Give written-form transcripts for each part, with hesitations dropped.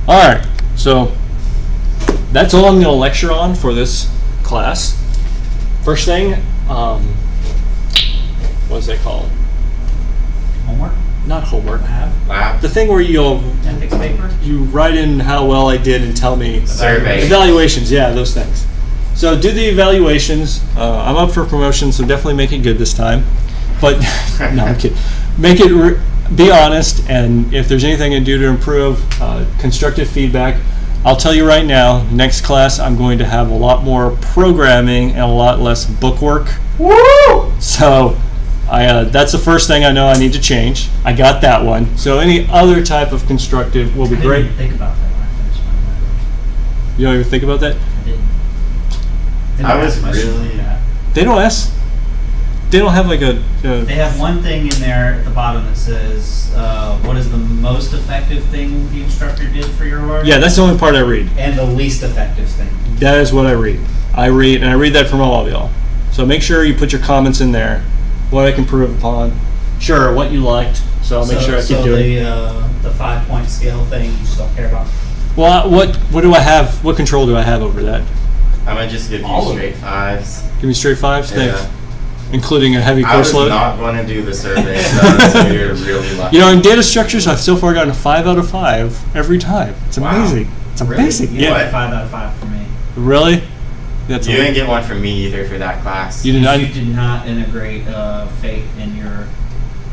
All right, so that's all I'm going to lecture on for this class. First thing, what is that called? Homework? Not homework. Lab. The thing where Ethics paper? you write in how well I did and tell me. Survey. Evaluations, yeah, those things. So do the evaluations. I'm up for promotion, so definitely make it good this time. But no, I'm kidding. Make it. Be honest, and if there's anything I can do to improve, constructive feedback. I'll tell you right now, next class I'm going to have a lot more programming and a lot less bookwork. Woo! So that's the first thing I know I need to change. I got that one. So any other type of constructive will be great. I didn't think about that when I finished my evaluation. You don't even think about that? I didn't. I was ask questions really- like that. They don't ask. They don't have like a. They have one thing in there at the bottom that says, what is the most effective thing the instructor did for your learning? Yeah, that's the only part I read. And the least effective thing. That is what I read. I read that from all of y'all. So make sure you put your comments in there. What I can improve upon. Sure, what you liked. So I'll make sure I keep doing it. The 5-point scale thing you just don't care about? Well, what do I have? What control do I have over that? I'm gonna just give you All of straight 5s. Give me straight 5s? Thanks. Yeah. Including a heavy I course was load? not going to do the survey, so you're really lucky. You know, in data structures, I've so far gotten a 5 out of 5 every time. It's Wow. amazing. It's Really? amazing. You Yeah. got 5 out of 5 for me. Really? That's You didn't get one from me either for that class. You did not. You did not integrate faith in your...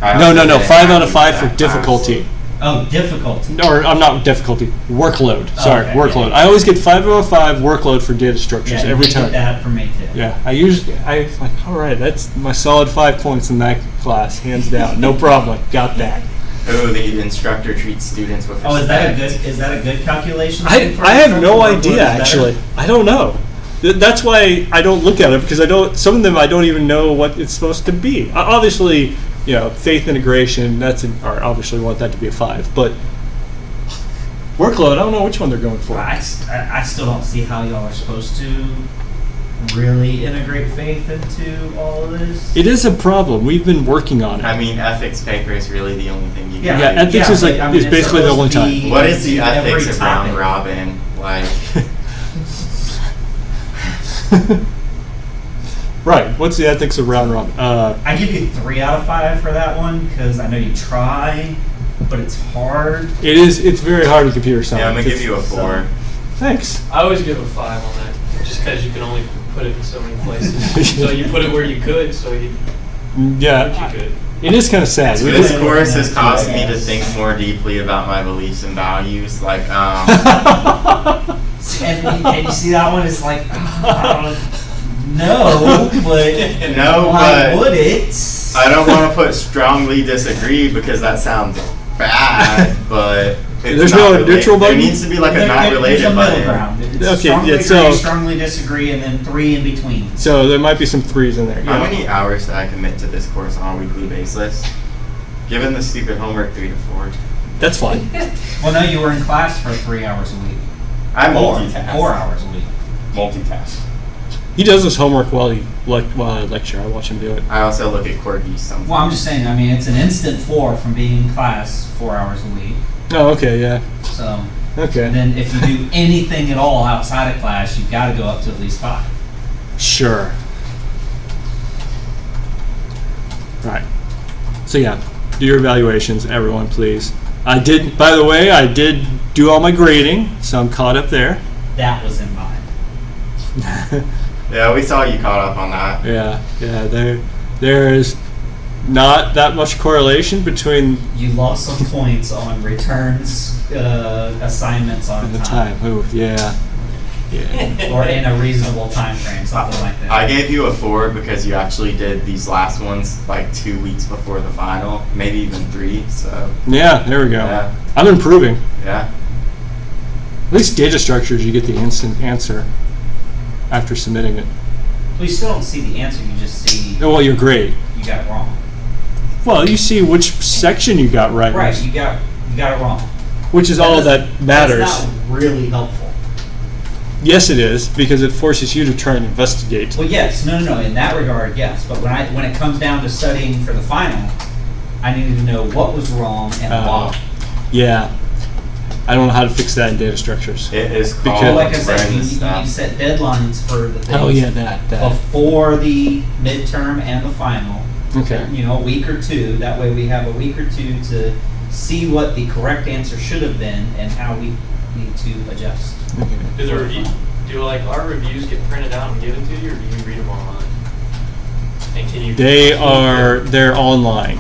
I No, also didn't 5 out have of 5 that for class. difficulty. Oh, difficulty. Or I'm not difficulty. Workload. Sorry, okay, workload. yeah. I always get 5 out of 5 workload for data structures Yeah, every you time. did that for me too. Yeah, I like, all right, that's my solid 5 points in that class, hands down. No problem. Got that. Oh, the instructor treats students with respect. Oh, is that a good calculation? I have no Or what idea is better? actually. I don't know. That's why I don't look at it, because some of them I don't even know what it's supposed to be. Obviously, faith integration, or obviously want that to be a 5, but workload, I don't know which one they're going for. I still don't see how y'all are supposed to really integrate faith into all of this. It is a problem. We've been working on it. I mean, ethics paper is really the only thing you Yeah, can Yeah, ethics is but, I mean, is it's basically the only supposed to time. be What is the every ethics of round topic. robin? Like, Right. What's the ethics of round robin? I give you 3 out of 5 for that one because I know you try, but it's hard. It's very hard in computer science. yeah, I'm gonna give you a 4. So- Thanks. I always give a 5 on that, just because you can only put it in so many places. So you put it where you could, so you Yeah. could. It is kind of sad. We This just- course has caused me to Yes. think more deeply about my beliefs and values. Like, And you see that one is like, no, but No, why but- would it? I don't want to put strongly disagree because that sounds bad, but it's There's not no related. neutral button? There needs to be like a There's not a related middle button. ground. It's Okay, strongly yeah, agree, so- strongly disagree, and then 3 in between. So there might be some 3s in there. How Yeah. many hours do I commit to this course on a weekly basis? Given the stupid homework, 3 to 4. That's fine. Well, no, you were in class for 3 hours a week. I multitask. 4 hours a week. Multitask. He does his homework while I lecture. I watch him do it. I also look at corgis sometimes. Well, I'm just saying, I mean, it's an instant 4 from being in class 4 hours a week. Oh, okay, yeah. So, Okay. and then if you do anything at all outside of class, you've got to go up to at least 5. Sure. Right. So yeah, do your evaluations, everyone, please. By the way, I did do all my grading, so I'm caught up there. That was in mine. Yeah, we saw you caught up on that. Yeah. There is not that much correlation between You lost some points on returns assignments on the time. time. Ooh, yeah. Or in a reasonable time frame, something like that. I gave you a 4 because you actually did these last ones like 2 weeks before the final, maybe even 3. So Yeah, there we go. Yeah. I'm improving. yeah, At least data structures, you get the instant answer after submitting it. Well, you still don't see the answer, you just see Oh, well, you're great. you got it wrong. Well, you see which section you got right, Right, you got it wrong. which is all that matters. That's not really helpful. Yes, it is, because it forces you to try and investigate. Well, yes, no, in that regard, yes. But when it comes down to studying for the final, I needed to know what was wrong and why. Yeah. I don't know how to fix that in data structures. It is Because- called Like I said, run you the need stuff. to set deadlines for the things. Oh yeah, that. Before the midterm and the final. Okay. You know, a week or two. That way we have a week or two to see what the correct answer should have been and how we need to adjust. Do the review, do like our reviews get printed out and given to you, or do you read them online? And can you? They're online.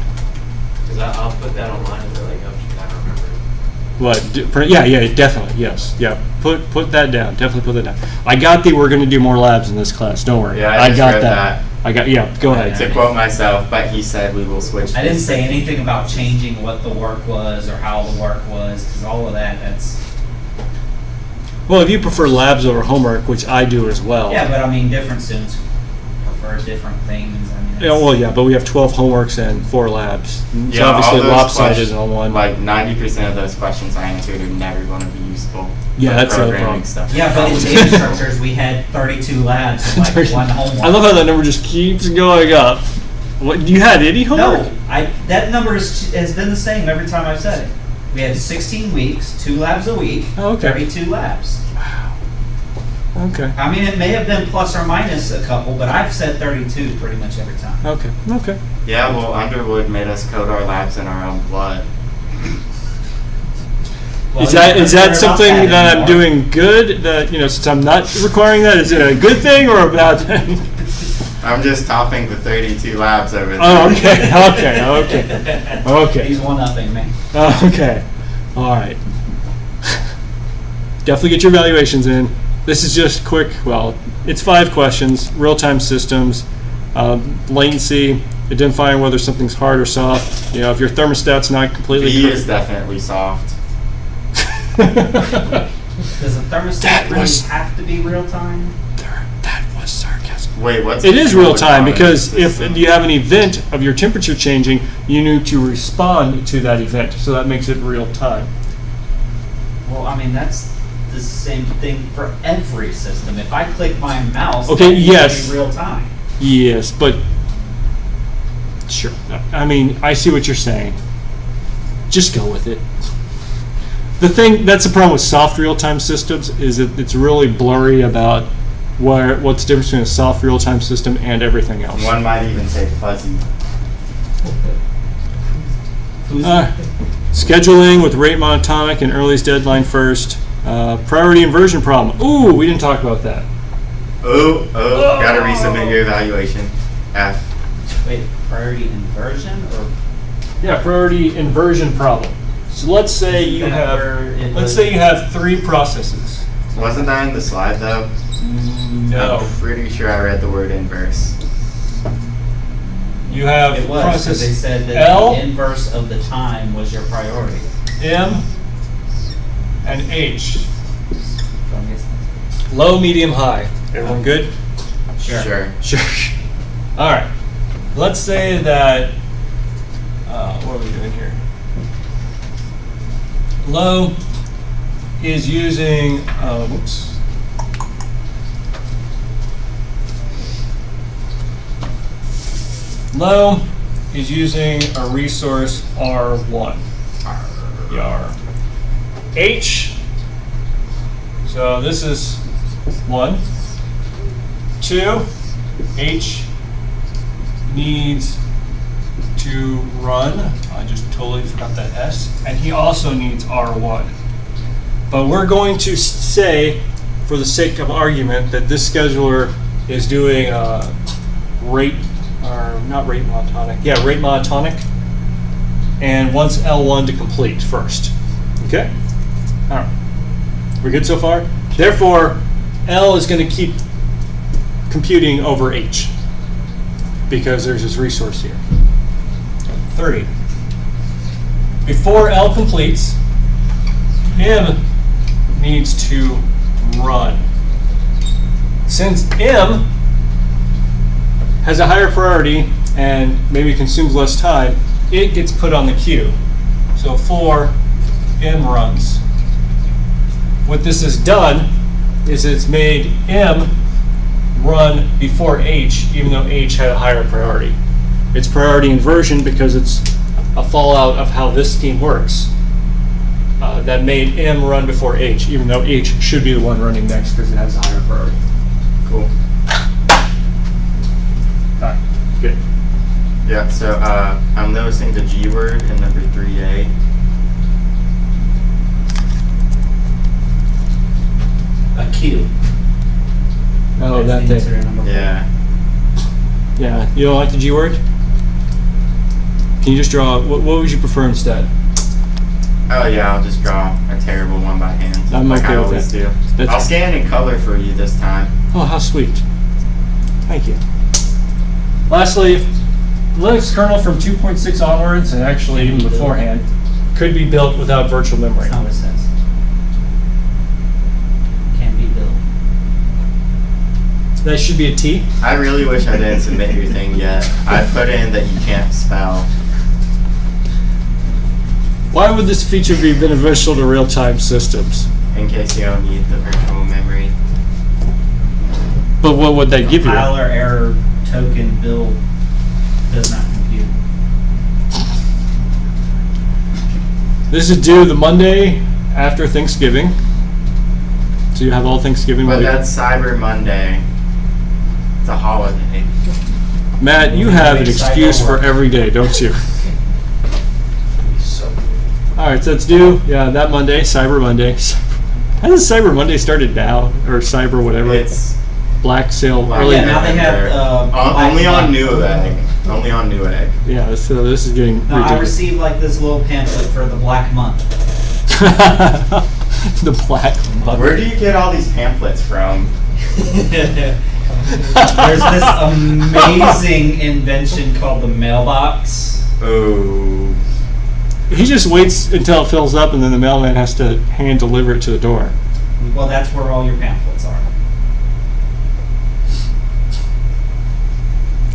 Because I'll put that online and they're like, oh, shit, I don't remember. What? Yeah, definitely, yes, yeah. Put that down. Definitely put that down. I got we're going to do more labs in this class. Don't worry. Yeah, I just got read that. Go ahead. To quote myself, but he said we will switch. I didn't this. say anything about changing what the work was or how the work was, because all of that's. Well, if you prefer labs over homework, which I do as well. Yeah, but I mean, different students prefer different things. I mean, Yeah, well, yeah, but we have 12 homeworks and 4 labs. It's Yeah, all obviously those lopsided questions- on one. Like 90% of those questions I answered are never going to be useful. Yeah, for that's the other programming problem. stuff. Yeah, but in data structures, we had 32 labs and like one homework. I love how that number just keeps going up. What, you had any homework? No, that number has been the same every time I've said it. We had 16 weeks, 2 labs a week, Oh, okay. 32 labs. Okay. I mean, it may have been plus or minus a couple, but I've said 32 pretty much every time. Okay. Yeah, well, Underwood made us code our labs in our own blood. Well, Is you that don't is care that about something that I'm anymore. doing good? That since I'm not requiring that, is it a good thing or a bad thing? I'm just topping the 32 labs over there. Oh, okay. He's one-upping me. Okay. All right. Definitely get your evaluations in. This is just quick. Well, it's 5 questions. Real-time systems, latency, identifying whether something's hard or soft. If your thermostat's not completely. B is definitely soft. Does a thermostat That really was- have to be real-time? That was sarcasm. Wait, what's It is fuel real time economy because if system? you have an event of your temperature changing, you need to respond to that event. So that makes it real time. Well, I mean, that's the same thing for every system. If I click my mouse, Okay, that needs to yes. be real-time. Yes, but sure. I mean, I see what you're saying. Just go with it. That's the problem with soft real-time systems is that it's really blurry about what's the difference between a soft real-time system and everything else. One might even say fuzzy. Who's Scheduling with rate monotonic and earliest deadline first. Priority inversion problem. Ooh, we didn't talk about that. Oh, gotta resubmit your evaluation. F. wait, priority inversion or Yeah, priority inversion problem. So let's say you Is that have where it let's was- say you have 3 processes. Wasn't that in the slide though? No. I'm pretty sure I read the word inverse. You have it was process because they said that L, the inverse of the time was your priority. M, and H. So I'm guessing- Low, medium, high. Everyone good? Sure. Sure. All right. Let's say that. What are we doing here? Low is using. Whoops. Low is using a resource R1. Yar. H. So this is 1. 2. H needs to run. I just totally forgot that S. And he also needs R1. But we're going to say, for the sake of argument, that this scheduler is doing rate, or not rate monotonic. Yeah, rate monotonic. And wants L1 to complete first. Okay? All right. We're good so far? Therefore, L is going to keep computing over H because there's this resource here. 3. Before L completes, M needs to run. Since M has a higher priority and maybe consumes less time, it gets put on the queue. So 4, M runs. What this has done is it's made M run before H, even though H had a higher priority. It's priority inversion because it's a fallout of how this scheme works. that made M run before H, even though H should be the one running next because it has a higher priority. Cool. All right, good. Yeah, so I'm noticing the G word in number 3A. A Q. Oh, that That's the thing. answer in number 4. Yeah. Yeah, you don't like the G word? Can you just draw, what would you prefer instead? Oh yeah, I'll just draw a terrible one by hand. I'm like okay I with always that. do. That's- I'll scan in color for you this time. Oh, how sweet. Thank you. Lastly, Linux kernel from 2.6 onwards, and actually even beforehand, could be built without virtual memory. That's not what it says. Can be built. That should be a T. I really wish I didn't submit your thing yet. I put in that you can't spell. Why would this feature be beneficial to real-time systems? In case you don't need the virtual memory. But what would that give you? Compiler error token build does not compute. This is due the Monday after Thanksgiving. So you have all Thanksgiving But week. that's Cyber Monday. It's a holiday. Matt, you have an excuse for every day, don't you? So All right, so it's due, yeah, that Monday, Cyber Monday. How does Cyber Monday started now, or Cyber whatever? It's Black Sale, Black early. Yeah, now they have, only Black on Month. Newegg. Only on Newegg. Yeah, so this is getting No, I ridiculous. received like this little pamphlet for the Black Month. The Black Monday. Where do you get all these pamphlets from? There's this amazing invention called the mailbox. Oh. He just waits until it fills up, and then the mailman has to hand deliver it to the door. Well, that's where all your pamphlets are.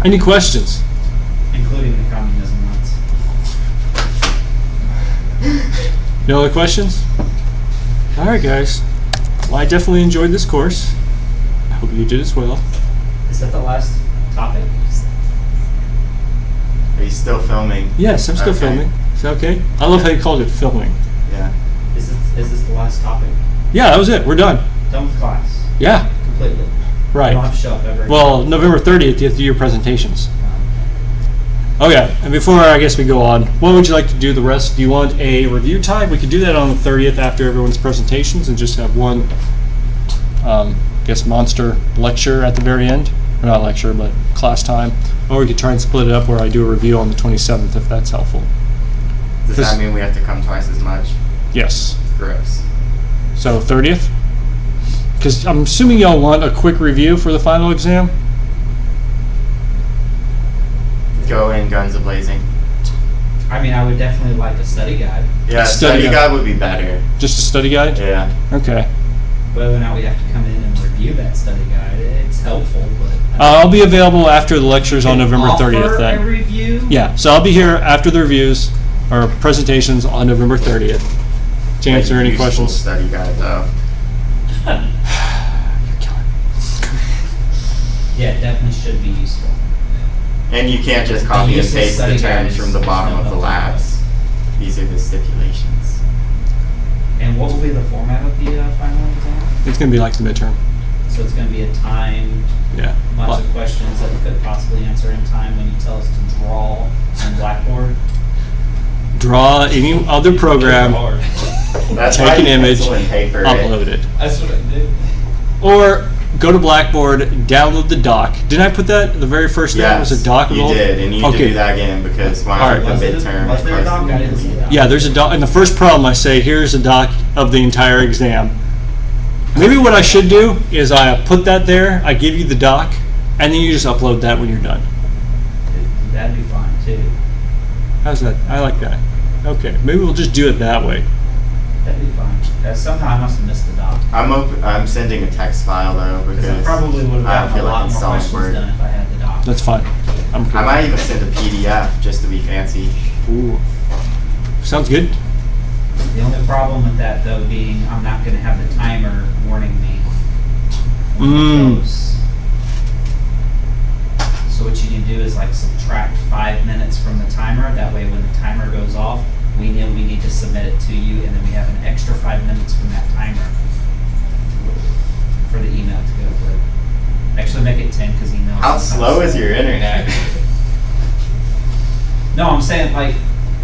Any questions? Including the communism ones. No other questions? All right, guys. Well, I definitely enjoyed this course. I hope you did as well. Is that the last topic? Are you still filming? Yes, I'm still Okay. filming. Is that okay? I love how you called it filming. Yeah. Is this the last topic? Yeah, that was it. We're done. Done with class. Yeah, Completely. You don't right. have to show up ever again. Well, November 30th, you have to do your presentations. Oh yeah, and before I guess we go on, what would you like to do the rest? Do you want a review time? We could do that on the 30th after everyone's presentations and just have one, I guess, monster lecture at the very end. Or not lecture, but class time. Or we could try and split it up where I do a review on the 27th if that's helpful. Does This- that mean we have to come twice as much? Yes. Gross. So 30th? Because I'm assuming y'all want a quick review for the final exam? Go in guns a-blazing. I mean, I would definitely like a study guide. Yeah, Study study guide. guide would be better. Just a study guide? Yeah. Okay. Whether or not we have to come in and review that study guide, it's helpful, but... I'll be available after the lectures on November 30th Offer a then. review? Yeah, so I'll be here after the reviews or presentations on November 30th to answer Like, any useful questions. Study guide though. You're killing me. Yeah, it definitely should be useful. And you can't just copy and useless paste the study guide terms is- from the is bottom no of the help. labs. These are the stipulations. And what will be the format of the final exam? It's going to be like the midterm. So it's going to be a timed Yeah. bunch of questions that we could possibly answer in time when you tell us to draw on Blackboard. Draw any other program, Hard. That's take why an you image, pencil and paper it. upload it. that's what I did. Or go to Blackboard, download the doc. Didn't I put that the very first thing? Yes, Was a doc of you all- did, and you need Okay. to do that again because one All of right. the Was midterms. there a doc? I didn't see that. Yeah, there's a doc. In the first problem, I say, here's a doc of the entire exam. Maybe what I should do is I put that there, I give you the doc, and then you just upload that when you're done. That'd be fine too. How's that? I like that. Okay, maybe we'll just do it that way. That'd be fine. Somehow I must have missed the doc. I'm sending a text file though Because I because probably would have I gotten a feel like lot more installing questions Word. done if I had the doc. That's fine. I'm good. I might even send a PDF just to be fancy. Ooh. Sounds good. The only problem with that though being I'm not going to have the timer warning me when it goes. So what you need to do is like subtract 5 minutes from the timer. That way when the timer goes off, we know we need to submit it to you and then we have an extra How slow is your internet? No, I'm saying like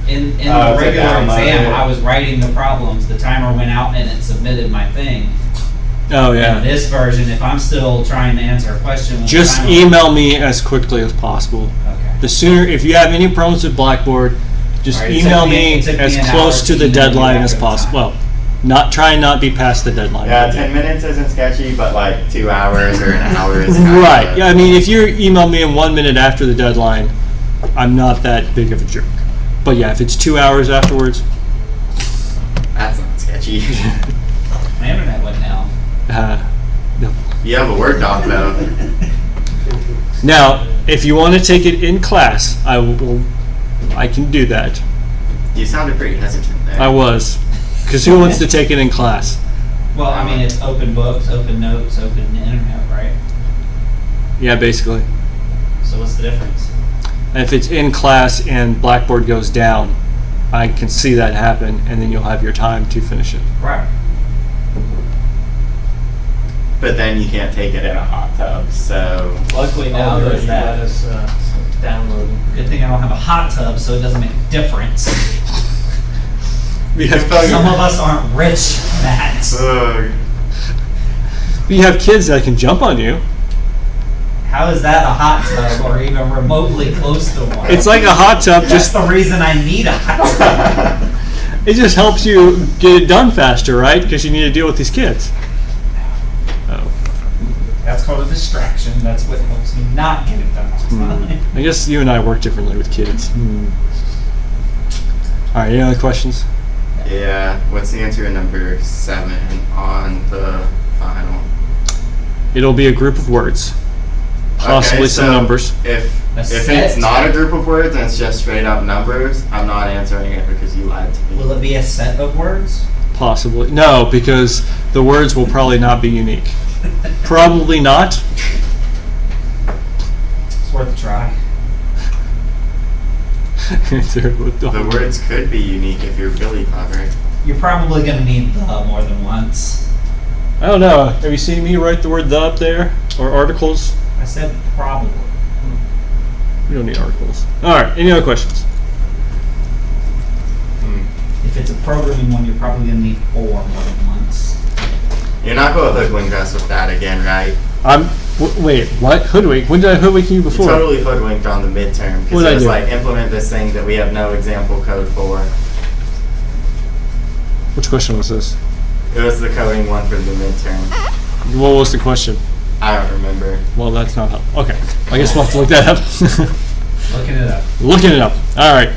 in Oh, the to regular download exam, it. I was writing the problems. The timer went out and it submitted my thing. Oh, In yeah. this version, if I'm still trying to answer a question, when the Just timer- email me as quickly as possible. Okay. The sooner, if you have any problems with Blackboard, just All right, it email took me- me it took me as an close hour to to the email you deadline after as the possible. time. Well, try and not be past the deadline. Yeah, 10 minutes isn't sketchy, but like 2 hours or an hour is kind Right. of. Yeah, I mean, if you email me in 1 minute after the deadline, I'm not that big of a jerk. But yeah, if it's 2 hours afterwards, That's not sketchy. My internet went down. no. You have a Word doc though. Now, if you want to take it in class, I can do that. You sounded pretty hesitant there. I was, because who wants to take it in class? Well, I mean, it's open books, open notes, open internet, right? Yeah, basically. So what's the difference? If it's in class and Blackboard goes down, I can see that happen, and then you'll have your time to finish it. Right. But then you can't take it in a hot tub, so. Luckily now Oh, good, there's you let that. us download them. Good thing I don't have a hot tub, so it doesn't make a difference. We have, Some of us aren't rich, Matt. Ugh. we have kids that can jump on you. How is that a hot tub or even remotely close to one? It's like a hot tub, That's just the reason I need a hot tub. it just helps you get it done faster, right? Because you need to deal with these kids. Oh, That's called a distraction. That's what helps me not get it done on time. I guess you and I work differently with kids. All right, any other questions? Yeah, what's the answer to number 7 on the final? It'll be a group of words, possibly Okay, some so numbers. If A it's set? not a group of words and it's just straight up numbers, I'm not answering it because you lied to me. Will it be a set of words? Possibly. No, because the words will probably not be unique. Probably not. It's worth a try. The words could be unique if you're really clever. You're probably going to need the more than once. I don't know. Have you seen me write the word "the" up there? Or articles? I said probably. We don't need articles. All right, any other questions? If it's a programming one, you're probably going to need 4 more than once. You're not going to hoodwink us with that again, right? Wait, what? Hoodwink? When did I hoodwink you You before? totally hoodwinked on the midterm What because did I it was do? like implement this thing that we have no example code for. Which question was this? It was the coding one for the midterm. What was the question? I don't remember. Well, that's not helpful. Okay, I guess we'll have to look that up. Looking it up. Looking it up. All right.